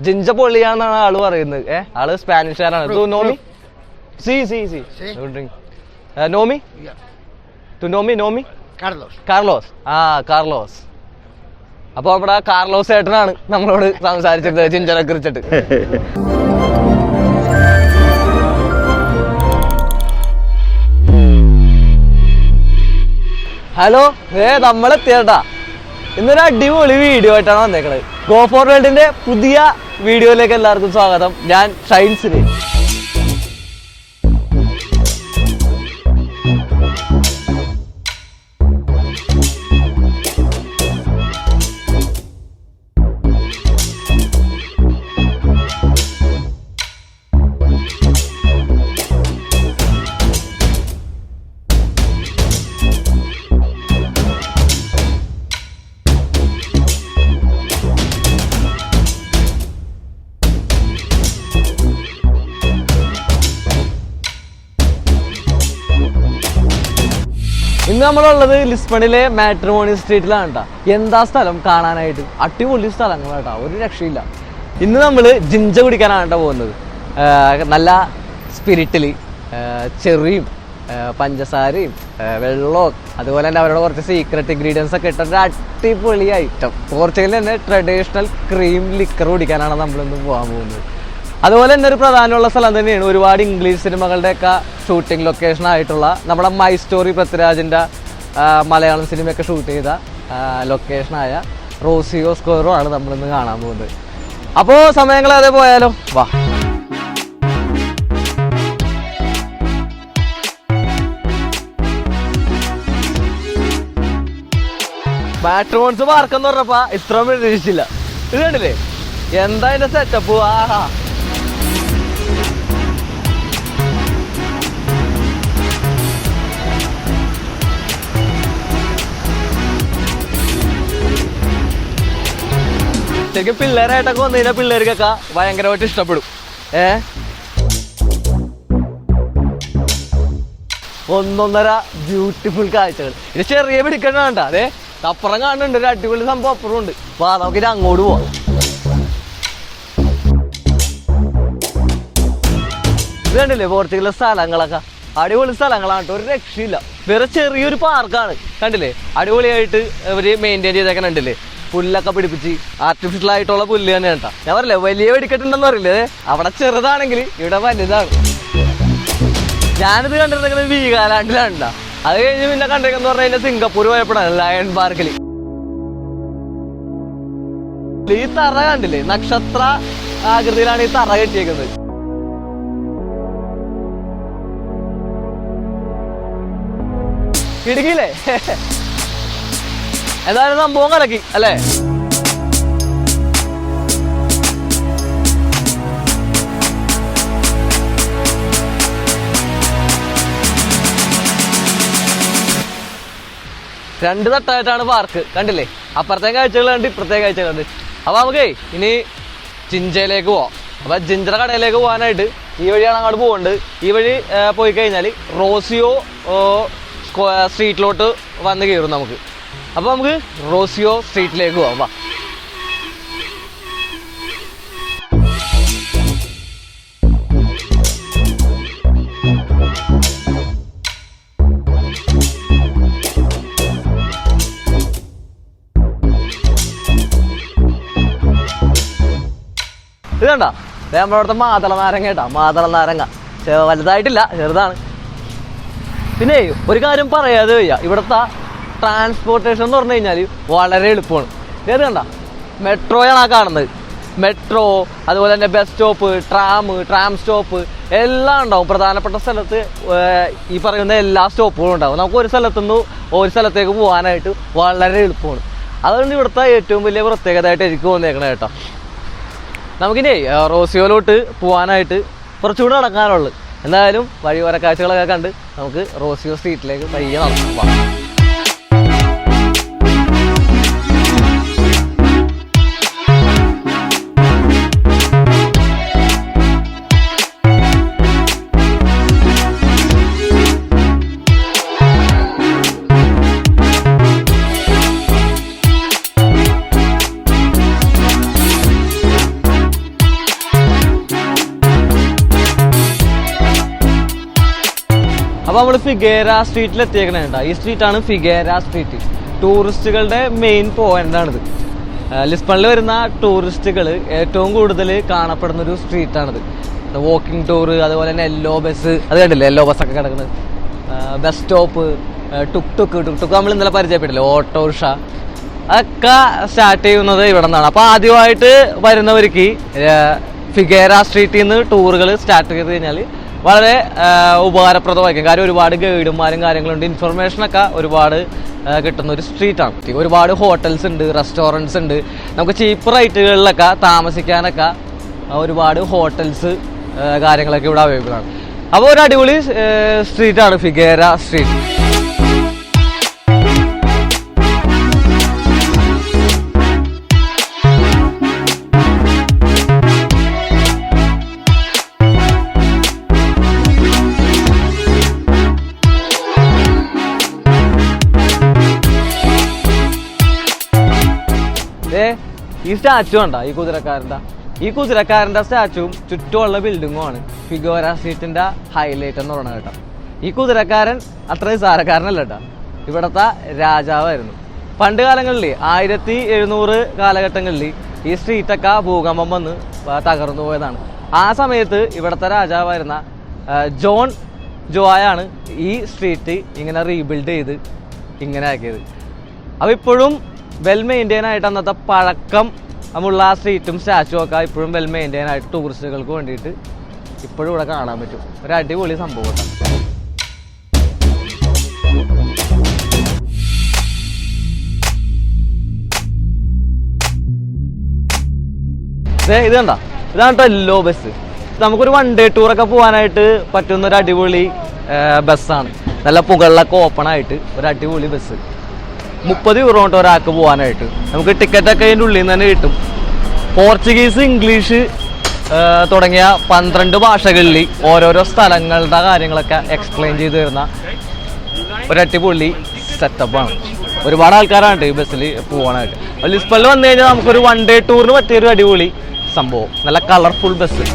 ജിഞ്ച പൊള്ളിയാന്നാണ് ആള് പറയുന്നത്. ആള് സ്പാനിഷുകാരാണ്. നോമി സി സി സി നോമി ടു നോമി കാർലോസ്. കാർലോസ്. അപ്പൊ നമ്മുടെ കാർലോസ് ഏട്ടനാണ് നമ്മളോട് സംസാരിച്ചത് ജിഞ്ചനെ കുറിച്ചിട്ട്. ഹലോ, നമ്മളെത്തിയേട്ടാ. ഇന്നൊരു അടിപൊളി വീഡിയോ ആയിട്ടാണ് വന്നേക്കണത്. ഗോ ഫോർ വേൾഡിന്റെ പുതിയ വീഡിയോയിലേക്ക് എല്ലാവർക്കും സ്വാഗതം. ഞാൻ ഷൈൻസിന്. ഇന്ന് നമ്മളുള്ളത് ലിസ്ബണിലെ മാട്രിമോണി സ്ട്രീറ്റിലാണ് കേട്ടോ. എന്താ സ്ഥലം കാണാനായിട്ട്, അടിപൊളി സ്ഥലങ്ങളാണ് കേട്ടോ, ഒരു രക്ഷയില്ല. ഇന്ന് നമ്മൾ ജിഞ്ച കുടിക്കാനാണ് കേട്ടോ പോകുന്നത്. നല്ല സ്പിരിറ്റിൽ ചെറിയും പഞ്ചസാരയും വെള്ളവും അതുപോലെ തന്നെ അവരുടെ കുറച്ച് സീക്രട്ട് ഇൻഗ്രീഡിയൻസ് ഒക്കെ ഇട്ടൊരു അടിപൊളി ഐറ്റം. പോർച്ചുഗലിൽ തന്നെ ട്രഡീഷണൽ ക്രീം ലിക്കർ കുടിക്കാനാണ് നമ്മളിന്ന് പോകാൻ പോകുന്നത്. അതുപോലെ തന്നെ ഒരു പ്രധാനമുള്ള സ്ഥലം തന്നെയാണ്, ഒരുപാട് ഇംഗ്ലീഷ് സിനിമകളുടെയൊക്കെ ഷൂട്ടിംഗ് ലൊക്കേഷൻ ആയിട്ടുള്ള നമ്മുടെ മൈ സ്റ്റോറി പൃഥ്വിരാജിൻ്റെ മലയാളം സിനിമയൊക്കെ ഷൂട്ട് ചെയ്ത ലൊക്കേഷനായ റോസിയോ സ്ക്വയറും ആണ് നമ്മളിന്ന് കാണാൻ പോകുന്നത്. അപ്പോൾ സമയങ്ങൾ അതേ പോയാലോ, വാ. മാട്രിമോൺസ് പാർക്കെന്ന് പറഞ്ഞപ്പോ ഇത്രയും പ്രതീക്ഷിച്ചില്ല. ഇത് കണ്ടില്ലേ എന്താ അതിന്റെ സെറ്റപ്പ്. ആഹാ, ശരിക്കും പിള്ളേരായിട്ടൊക്കെ വന്നു കഴിഞ്ഞാൽ പിള്ളേർക്കൊക്കെ ഭയങ്കരമായിട്ട് ഇഷ്ടപ്പെടും. ഒന്നൊന്നര ബ്യൂട്ടിഫുൾ കാഴ്ചകൾ. ഇത് ചെറിയ പിടിക്കണ്ട, അതെ അപ്പുറം കാണുന്നുണ്ട് ഒരു അടിപൊളി സംഭവം അപ്പുറം ഉണ്ട്. അപ്പൊ നമുക്ക് ഇത് അങ്ങോട്ട് പോവാം. ഇത് കണ്ടില്ലേ പോർച്ചുഗലിലെ സ്ഥലങ്ങളൊക്കെ അടിപൊളി സ്ഥലങ്ങളാണ് കേട്ടോ, ഒരു രക്ഷയില്ല. വേറെ ചെറിയൊരു പാർക്കാണ്, കണ്ടില്ലേ അടിപൊളിയായിട്ട് ഇവര് മെയിൻറ്റെയിൻ ചെയ്തേക്കാൻ. കണ്ടില്ലേ പുല്ലൊക്കെ പിടിപ്പിച്ച് ആർട്ടിഫിഷ്യൽ ആയിട്ടുള്ള പുല്ല് തന്നെ കേട്ടാ. ഞാൻ പറയില്ലേ വലിയ വെടിക്കെട്ടുണ്ടെന്ന് പറയില്ലേ, അവിടെ ചെറുതാണെങ്കിൽ ഇവിടെ വലുതാണ്. ഞാനിത് കണ്ടിരുന്നത് വീഗാലാൻഡിലാണ്. അത് കഴിഞ്ഞ് പിന്നെ കണ്ടിരിക്കുന്ന പറഞ്ഞു കഴിഞ്ഞാൽ സിംഗപ്പൂർ പോയപ്പോഴാണ് ലയൺ പാർക്കിൽ. ഈ തറ കണ്ടില്ലേ, നക്ഷത്ര ആകൃതിയിലാണ് ഈ തറ കെട്ടിയേക്കുന്നത്. ഇടുക്കിയില്ലേ എന്തായാലും സംഭവം കലക്കി അല്ലേ. രണ്ട് തട്ടായിട്ടാണ് പാർക്ക്, കണ്ടില്ലേ അപ്പുറത്തെ കാഴ്ചകളുണ്ട് ഇപ്പുറത്തെ കാഴ്ചകളുണ്ട്. അപ്പൊ നമുക്കേ ഇനി ജിഞ്ചയിലേക്ക് പോവാം. അപ്പൊ ജിഞ്ചറ കടയിലേക്ക് പോകാനായിട്ട് ഈ വഴിയാണ് അങ്ങോട്ട് പോകുന്നത്. ഈ വഴി പോയി കഴിഞ്ഞാൽ റോസിയോ സ്ട്രീറ്റിലോട്ട് വന്ന് കയറും നമുക്ക്. അപ്പൊ നമുക്ക് റോസിയോ സ്ട്രീറ്റിലേക്ക് പോവാം, വാ. ഇത് കണ്ട നമ്മളവിടുത്തെ മാതള നാരങ്ങ കേട്ടാ, മാതള നാരങ്ങ വലുതായിട്ടില്ല, ചെറുതാണ്. പിന്നെ ഒരു കാര്യം പറയാതെ വയ്യ, ഇവിടുത്തെ ട്രാൻസ്പോർട്ടേഷൻ എന്ന് പറഞ്ഞു കഴിഞ്ഞാൽ വളരെ എളുപ്പമാണ്. ഇത് കണ്ട മെട്രോയാണ് ആ കാണുന്നത്. മെട്രോ അതുപോലെ തന്നെ ബസ് സ്റ്റോപ്പ്, ട്രാം സ്റ്റോപ്പ് എല്ലാം ഉണ്ടാവും. പ്രധാനപ്പെട്ട സ്ഥലത്ത് ഈ പറയുന്ന എല്ലാ സ്റ്റോപ്പുകളും ഉണ്ടാവും. നമുക്ക് ഒരു സ്ഥലത്തുനിന്ന് ഒരു സ്ഥലത്തേക്ക് പോകാനായിട്ട് വളരെ എളുപ്പമാണ്. അതുകൊണ്ട് ഇവിടുത്തെ ഏറ്റവും വലിയ പ്രത്യേകതയായിട്ട് എനിക്ക് തോന്നിയേക്കണേ കേട്ടോ. നമുക്കിനി റോസിയോയിലോട്ട് പോകാനായിട്ട് കുറച്ചുകൂടെ നടക്കാനുള്ളു. എന്തായാലും വഴിയോര കാഴ്ചകളൊക്കെ കണ്ട് നമുക്ക് റോസിയോ സ്ട്രീറ്റിലേക്ക് പയ്യെ നടക്കാം. അപ്പോൾ നമ്മൾ ഫിഗേര സ്ട്രീറ്റിൽ എത്തിയേക്കണേണ്ട. ഈ സ്ട്രീറ്റാണ് ഫിഗേര സ്ട്രീറ്റ്. ടൂറിസ്റ്റുകളുടെ മെയിൻ പോയിന്റാണിത്. ലിസ്ബണിൽ വരുന്ന ടൂറിസ്റ്റുകൾ ഏറ്റവും കൂടുതൽ കാണപ്പെടുന്നൊരു സ്ട്രീറ്റാണിത്. വാക്കിംഗ് ടൂർ, അതുപോലെ തന്നെ യെല്ലോ ബസ്, അത് കണ്ടില്ലേ യെല്ലോ ബസ്സൊക്കെ കിടക്കുന്നത്, ബസ് സ്റ്റോപ്പ്, ടുക്ക് നമ്മൾ ഇന്നലെ പരിചയപ്പെട്ടില്ലേ, ഓട്ടോറിക്ഷ, അതൊക്കെ സ്റ്റാർട്ട് ചെയ്യുന്നത് ഇവിടെ നിന്നാണ്. അപ്പോൾ ആദ്യമായിട്ട് വരുന്നവർക്ക് ഫിഗേര സ്ട്രീറ്റിൽ നിന്ന് ടൂറുകൾ സ്റ്റാർട്ട് ചെയ്ത് കഴിഞ്ഞാൽ വളരെ ഉപകാരപ്രദമായിരിക്കും. കാര്യം ഒരുപാട് ഗൈഡുമാരും കാര്യങ്ങളുണ്ട്, ഇൻഫർമേഷനൊക്കെ ഒരുപാട് കിട്ടുന്ന ഒരു സ്ട്രീറ്റാണ്. ഒരുപാട് ഹോട്ടൽസ് ഉണ്ട്, റെസ്റ്റോറൻറ്റ്സ് ഉണ്ട്, നമുക്ക് ചീപ്പ് റേറ്റുകളിലൊക്കെ താമസിക്കാനൊക്കെ ഒരുപാട് ഹോട്ടൽസ് കാര്യങ്ങളൊക്കെ ഇവിടെ അവൈലബിൾ ആണ്. അപ്പോൾ ഒരു അടിപൊളി സ്ട്രീറ്റാണ് ഫിഗേര സ്ട്രീറ്റ്. ഈ സ്റ്റാച്ചു കണ്ട, ഈ കുതിരക്കാരൻ്റെ സ്റ്റാച്ചുവും ചുറ്റുമുള്ള ബിൽഡിങ്ങുമാണ് ഫിഗേര സ്ട്രീറ്റിന്റെ ഹൈലൈറ്റ് എന്ന് പറയുന്നത് കേട്ടോ. ഈ കുതിരക്കാരൻ അത്ര നിസാരക്കാരനല്ല കേട്ടോ, ഇവിടുത്തെ രാജാവായിരുന്നു. പണ്ട് കാലങ്ങളിൽ 1700 കാലഘട്ടങ്ങളിൽ ഈ സ്ട്രീറ്റൊക്കെ ഭൂകമ്പം വന്ന് തകർന്നു പോയതാണ്. ആ സമയത്ത് ഇവിടുത്തെ രാജാവായിരുന്ന ജോയാണ് ഈ സ്ട്രീറ്റ് ഇങ്ങനെ റീബിൽഡ് ചെയ്ത് ഇങ്ങനെ ആക്കിയത്. അപ്പോൾ ഇപ്പോഴും വെൽ മെയിൻറ്റെയിൻ ആയിട്ട് അന്നത്തെ പഴക്കം നമ്മളുള്ള ആ സ്ട്രീറ്റും സ്റ്റാച്ചു ഒക്കെ ഇപ്പോഴും വെൽ മെയിൻറ്റെയിൻ ആയിട്ട് ടൂറിസ്റ്റുകൾക്ക് വേണ്ടിയിട്ട് ഇപ്പോഴും ഇവിടെ കാണാൻ പറ്റും. ഒരു അടിപൊളി സംഭവം. ഇത് കണ്ട, ഇതാണ് കേട്ടോ യെല്ലോ ബസ്. നമുക്കൊരു 1 ഡേ ടൂറൊക്കെ പോകാനായിട്ട് പറ്റുന്ന ഒരു അടിപൊളി ബസ്സാണ്. നല്ല പുകളിലൊക്കെ ഓപ്പൺ ആയിട്ട് ഒരു അടിപൊളി ബസ്. 30 യൂറോ കൊണ്ട് ഒരാൾക്ക് പോകാനായിട്ട്. നമുക്ക് ടിക്കറ്റൊക്കെ അതിൻ്റെ ഉള്ളിൽ നിന്ന് തന്നെ കിട്ടും. പോർച്ചുഗീസ്, ഇംഗ്ലീഷ് തുടങ്ങിയ 12 ഭാഷകളിൽ ഓരോരോ സ്ഥലങ്ങളുടെ കാര്യങ്ങളൊക്കെ എക്സ്പ്ലെയിൻ ചെയ്ത് തരുന്ന ഒരു അടിപൊളി സെറ്റപ്പാണ്. ഒരുപാട് ആൾക്കാരാണ് ഈ ബസ്സിൽ പോകാനായിട്ട്. ലിസ്ബണിൽ വന്നു കഴിഞ്ഞാൽ നമുക്കൊരു 1 ഡേ ടൂറിന് പറ്റിയൊരു അടിപൊളി സംഭവം. നല്ല കളർഫുൾ ബസ്.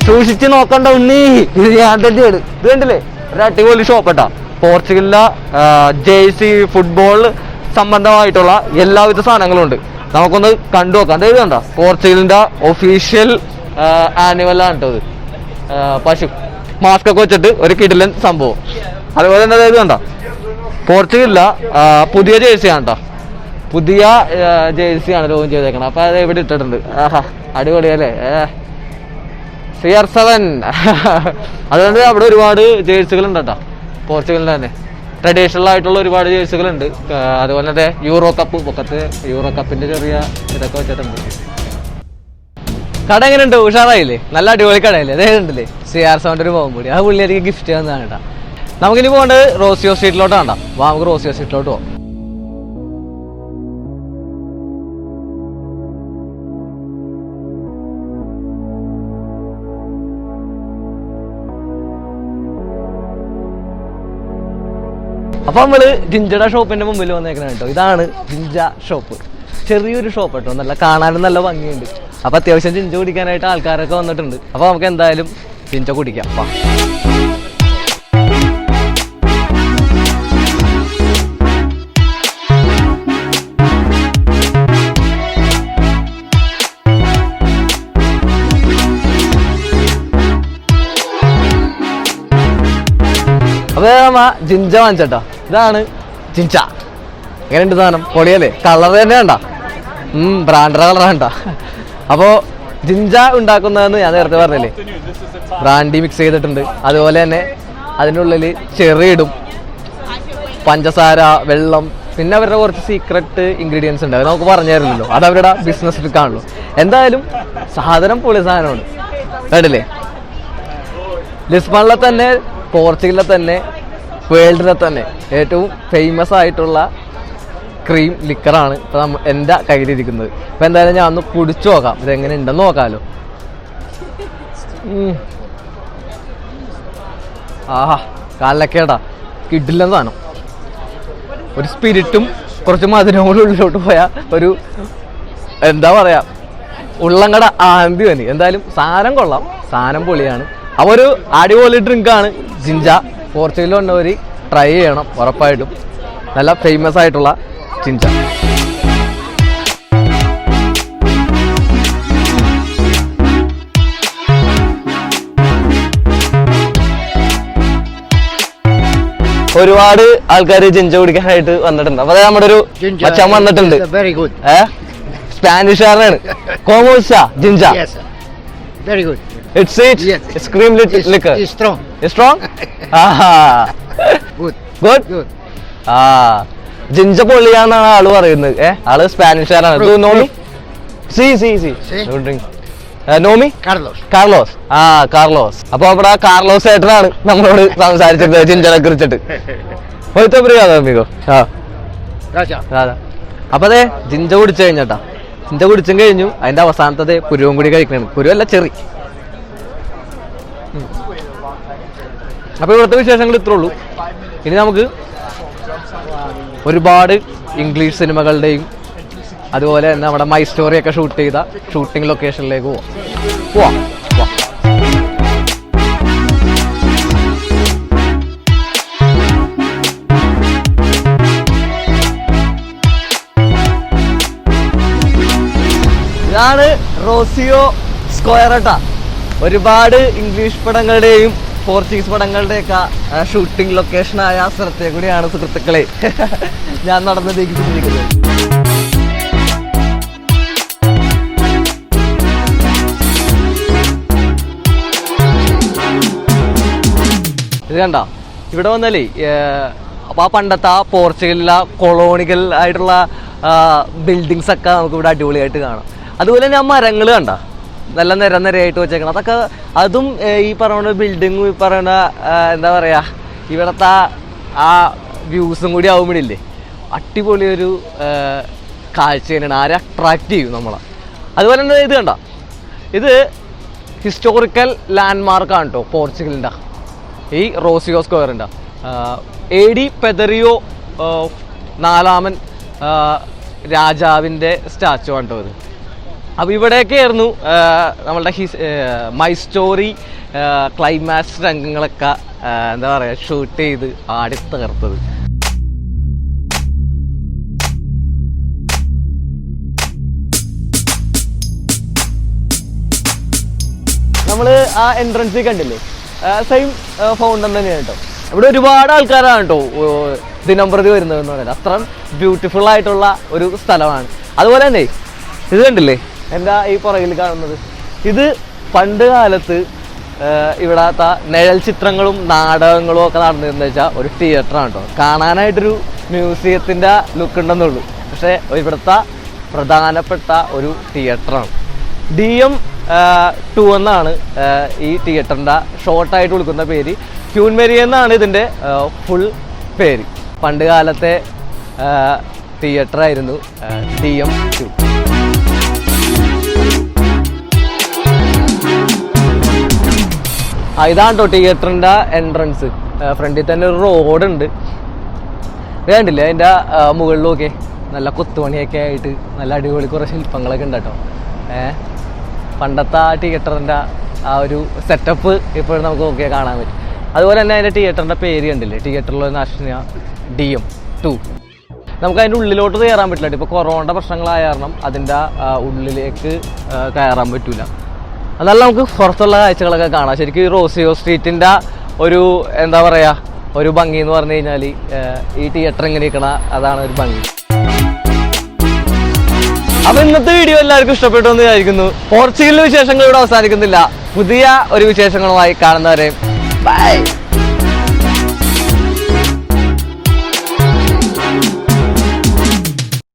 സൂക്ഷിച്ച് നോക്കണ്ട ഉണ്ണി, ഇത് ഞാൻ തന്നെയാണ്. ഇത് കണ്ടില്ലേ, ഒരു അടിപൊളി ഷോപ്പട്ടാ. പോർച്ചുഗലിലെ ജേഴ്സി, ഫുട്ബോൾ സംബന്ധമായിട്ടുള്ള എല്ലാവിധ സാധനങ്ങളും ഉണ്ട്. നമുക്കൊന്ന് കണ്ടു നോക്കാം. അതായത് കണ്ട, പോർച്ചുഗലിന്റെ ഒഫീഷ്യൽ ആനിമൽ ആണ് കേട്ടോ ഇത്. പശു മാസ്ക് ഒക്കെ വെച്ചിട്ട് ഒരു കിടിലൻ സംഭവം. അതുപോലെ തന്നെ അതായത് കണ്ട, പോർച്ചുഗലിലെ പുതിയ ജേഴ്സിയാണ് കേട്ടോ. പുതിയ ജേഴ്സിയാണ് ലോഞ്ച് ചെയ്തേക്കണം. അപ്പൊ അത് ഇവിടെ ഇട്ടിട്ടുണ്ട്. ആഹാ, അടിപൊളിയല്ലേ. CR7. അതുകൊണ്ട് അവിടെ ഒരുപാട് ജേഴ്സികൾ ഉണ്ട് കേട്ടോ. പോർച്ചുഗലിൽ തന്നെ ട്രഡീഷണൽ ആയിട്ടുള്ള ഒരുപാട് ജേഴ്സികളുണ്ട്. അതുപോലെ തന്നെ യൂറോ കപ്പ്, പൊക്കത്ത് യൂറോ കപ്പിന്റെ ചെറിയ ഇതൊക്കെ വെച്ചിട്ടുണ്ട്. കട എങ്ങനെയുണ്ട്? ഉഷാറായില്ലേ? നല്ല അടിപൊളി കടയില്ലേ? അതേണ്ടല്ലേ CR7 ഒരു പോകും കൂടി. ആ പുള്ളിയായിരിക്കും ഗിഫ്റ്റ് തന്നതാണ് കേട്ടോ. നമുക്കിനി പോകേണ്ടത് റോസിയോ സ്ട്രീറ്റിലോട്ട് വേണ്ട. നമുക്ക് റോസിയോ സ്ട്രീറ്റിലോട്ട് പോകാം. അപ്പൊ നമ്മള് ജിഞ്ചയുടെ ഷോപ്പിന്റെ മുമ്പിൽ വന്നേക്കണ കേട്ടോ. ഇതാണ് ജിഞ്ച ഷോപ്പ്. ചെറിയൊരു ഷോപ്പ് കേട്ടോ, നല്ല കാണാനും നല്ല ഭംഗിയുണ്ട്. അപ്പൊ അത്യാവശ്യം ജിഞ്ച കുടിക്കാനായിട്ട് ആൾക്കാരൊക്കെ വന്നിട്ടുണ്ട്. അപ്പൊ നമുക്ക് എന്തായാലും ജിഞ്ച കുടിക്കാം. അപ്പൊ നമ്മ ജിഞ്ച വാങ്ങിച്ചേട്ടാ. ഇതാണ് ജിഞ്ച. എങ്ങനെയുണ്ട് സാധനം? പൊളിയല്ലേ? കളർ തന്നെ വേണ്ട, ബ്രാൻഡഡ് കളർ വേണ്ട. അപ്പോൾ ജിഞ്ച ഉണ്ടാക്കുന്നതെന്ന് ഞാൻ നേരത്തെ പറഞ്ഞില്ലേ, ബ്രാൻഡി മിക്സ് ചെയ്തിട്ടുണ്ട്. അതുപോലെ തന്നെ അതിൻ്റെ ഉള്ളിൽ ചെറി ഇടും, പഞ്ചസാര, വെള്ളം, പിന്നെ അവരുടെ കുറച്ച് സീക്രട്ട് ഇൻഗ്രീഡിയൻസ് ഉണ്ട്. അത് നമുക്ക് പറഞ്ഞു തരുന്നല്ലോ, അത് അവരുടെ ബിസിനസ് ട്രിക്കാണല്ലോ. എന്തായാലും സാധനം പൊളി സാധനമാണ്. കേട്ടില്ലേ? ലിസ്ബണിലെ തന്നെ, പോർച്ചുഗലിലെ തന്നെ, വേൾഡിലെ തന്നെ ഏറ്റവും ഫേമസ് ആയിട്ടുള്ള ക്രീം ലിക്കറാണ് ഇപ്പം എൻ്റെ കയ്യിലിരിക്കുന്നത്. അപ്പം എന്തായാലും ഞാൻ ഒന്ന് കുടിച്ചു നോക്കാം, ഇതെങ്ങനെ ഉണ്ടെന്ന് നോക്കാമല്ലോ. ആഹാ, കാലിലൊക്കെടാ കിടിലൻ സാധനം. ഒരു സ്പിരിറ്റും കുറച്ച് മധുരവും കൂടി ഉള്ളിലോട്ട് പോയാൽ ഒരു എന്താ പറയാ ഉള്ളങ്കട ആന്തി തന്നെ. എന്തായാലും സാധനം കൊള്ളാം, സാധനം പൊളിയാണ്. അപ്പോൾ ഒരു അടിപൊളി ഡ്രിങ്കാണ് ജിഞ്ച. പോർച്ചുഗലിൽ വന്നവർ ട്രൈ ചെയ്യണം ഉറപ്പായിട്ടും. നല്ല ഫേമസ് ആയിട്ടുള്ള ജിഞ്ച. ഒരുപാട് ആൾക്കാർ ജിഞ്ച കുടിക്കാനായിട്ട് വന്നിട്ടുണ്ട്. അപ്പൊ നമ്മുടെ ഒരു മച്ചാൻ വന്നിട്ടുണ്ട്. സ്പാനിഷുകാരനാണ്. കോമോസ ജിഞ്ച. Very good. It's sweet. Yes. It's cream liquor. It's strong. It's strong? Good. Good? Good. ജിഞ്ച പൊള്ളിയാന്നാണ് ആള് പറയുന്നത്. ആള് സ്പാനിഷുകാരാണ്. Do you know me? See. Good drink. Know me? Carlos. Carlos. അപ്പൊ അവിടെ കാർലോസ് ഏട്ടനാണ് നമ്മളോട് സംസാരിച്ചത് ജിഞ്ചനെ കുറിച്ചിട്ട്. അപ്പൊ അതെ ജിഞ്ച കുടിച്ചു കഴിഞ്ഞാട്ടാ. ജിഞ്ച കുടിച്ചും കഴിഞ്ഞു. അതിന്റെ അവസാനത്തെ പുരുവും കൂടി കഴിക്കണം. പുരുവല്ല ചെറി. അപ്പൊ ഇവിടുത്തെ വിശേഷങ്ങൾ ഇത്രേ ഉള്ളൂ. ഇനി നമുക്ക് ഒരുപാട് ഇംഗ്ലീഷ് സിനിമകളുടെയും അതുപോലെ തന്നെ നമ്മുടെ മൈ സ്റ്റോറി ഒക്കെ ഷൂട്ട് ചെയ്ത ഷൂട്ടിംഗ് ലൊക്കേഷനിലേക്ക് പോവാം. ഇതാണ് റോസിയോ സ്ക്വയർ കേട്ടാ. ഒരുപാട് ഇംഗ്ലീഷ് പടങ്ങളുടെയും പോർച്ചുഗീസ് പടങ്ങളുടെയൊക്കെ ഷൂട്ടിംഗ് ലൊക്കേഷനായ സ്ഥലത്തെ കൂടിയാണ് സുഹൃത്തുക്കളെ ഞാൻ നടന്നതേക്കുന്നത്. ഇത് കണ്ട ഇവിടെ വന്നാലേ അപ്പൊ ആ പണ്ടത്തെ ആ പോർച്ചുഗലിലെ കൊളോണിക്കൽ ആയിട്ടുള്ള ബിൽഡിങ്സ് ഒക്കെ നമുക്ക് ഇവിടെ അടിപൊളിയായിട്ട് കാണാം. അതുപോലെ തന്നെ ആ മരങ്ങൾ കണ്ട നല്ല നിരനിരയായിട്ട് വെച്ചേക്കണം. അതൊക്കെ അതും ഈ പറയുന്ന ബിൽഡിങ്ങും ഈ പറയുന്ന എന്താ പറയാ ഇവിടത്തെ ആ വ്യൂസും കൂടി ആവുമ്പോഴില്ലേ അടിപൊളി ഒരു കാഴ്ച തന്നെയാണ്. ആരെ അട്രാക്ട് ചെയ്യും നമ്മളെ. അതുപോലെ തന്നെ ഇത് കണ്ട ഇത് ഹിസ്റ്റോറിക്കൽ ലാൻഡ്മാർക്കാണ് കേട്ടോ പോർച്ചുഗലിൻ്റെ ഈ റോസിയോ സ്ക്വയറിൻ്റെ. AD പെദറിയോ 4 രാജാവിൻ്റെ സ്റ്റാച്ചു ആണ് കേട്ടോ ഇത്. അപ്പോൾ ഇവിടെയൊക്കെ ആയിരുന്നു നമ്മളുടെ മൈ സ്റ്റോറി ക്ലൈമാക്സ് രംഗങ്ങളൊക്കെ എന്താ പറയുക ഷൂട്ട് ചെയ്ത് ആടിത്തകർത്തത്. നമ്മൾ ആ എൻട്രൻസിൽ കണ്ടില്ലേ സെയിം ഫൗണ്ടൻ തന്നെയാണ് കേട്ടോ. ഇവിടെ ഒരുപാട് ആൾക്കാരാണ് കേട്ടോ ദിനംപ്രതി വരുന്നതെന്ന് പറയുന്നത്. അത്ര ബ്യൂട്ടിഫുൾ ആയിട്ടുള്ള ഒരു സ്ഥലമാണ്. അതുപോലെ തന്നെ ഇത് കണ്ടില്ലേ എൻ്റെ ഈ പുറകിൽ കാണുന്നത്, ഇത് പണ്ട് കാലത്ത് ഇവിടത്തെ നിഴൽ ചിത്രങ്ങളും നാടകങ്ങളും ഒക്കെ നടന്നിരുന്ന വെച്ചാൽ ഒരു തിയേറ്ററാണ് കേട്ടോ. കാണാനായിട്ടൊരു മ്യൂസിയത്തിൻ്റെ ലുക്ക് ഉണ്ടെന്നുള്ളൂ, പക്ഷേ ഇവിടുത്തെ പ്രധാനപ്പെട്ട ഒരു തിയേറ്ററാണ്. DM2 എന്നാണ് ഈ തിയേറ്ററിൻ്റെ ഷോർട്ടായിട്ട് വിളിക്കുന്ന പേര്. ക്യൂൻമെരി എന്നാണ് ഇതിൻ്റെ ഫുൾ പേര്. പണ്ട് കാലത്തെ തിയേറ്ററായിരുന്നു DM2. ഇതാണ് കേട്ടോ തിയേറ്ററിൻ്റെ എൻട്രൻസ്. ഫ്രണ്ടിൽ തന്നെ ഒരു റോഡുണ്ട്. വേണ്ടില്ലേ അതിൻ്റെ മുകളിലൊക്കെ നല്ല കൊത്തുപണിയൊക്കെ ആയിട്ട് നല്ല അടിപൊളി കുറേ ശില്പങ്ങളൊക്കെ ഉണ്ട് കേട്ടോ. പണ്ടത്തെ ആ തിയേറ്ററിൻ്റെ ആ ഒരു സെറ്റപ്പ് ഇപ്പോഴും നമുക്ക് ഓക്കെ കാണാൻ പറ്റും. അതുപോലെ തന്നെ അതിൻ്റെ തിയേറ്ററിൻ്റെ പേര് കണ്ടില്ലേ, തിയേറ്ററിൽ നാഷണൽ DM2. നമുക്ക് അതിൻ്റെ ഉള്ളിലോട്ട് കയറാൻ പറ്റില്ല. ഇപ്പോൾ കൊറോണയുടെ പ്രശ്നങ്ങളായ കാരണം അതിൻ്റെ ഉള്ളിലേക്ക് കയറാൻ പറ്റില്ല. അതല്ല നമുക്ക് പുറത്തുള്ള കാഴ്ചകളൊക്കെ കാണാം. ശരിക്കും ഈ റോസിയോ സ്ട്രീറ്റിൻ്റെ ഒരു എന്താ പറയുക ഒരു ഭംഗി എന്ന് പറഞ്ഞു കഴിഞ്ഞാൽ ഈ തിയേറ്റർ ഇങ്ങനെ ഇരിക്കണ അതാണ് ഒരു ഭംഗി. അപ്പൊ ഇന്നത്തെ വീഡിയോ എല്ലാവർക്കും ഇഷ്ടപ്പെട്ടു എന്ന് വിചാരിക്കുന്നു. പോർച്ചുഗലിലെ വിശേഷങ്ങൾ ഇവിടെ അവസാനിക്കുന്നില്ല. പുതിയ ഒരു വിശേഷങ്ങളുമായി കാണുന്നവരെ ബൈ.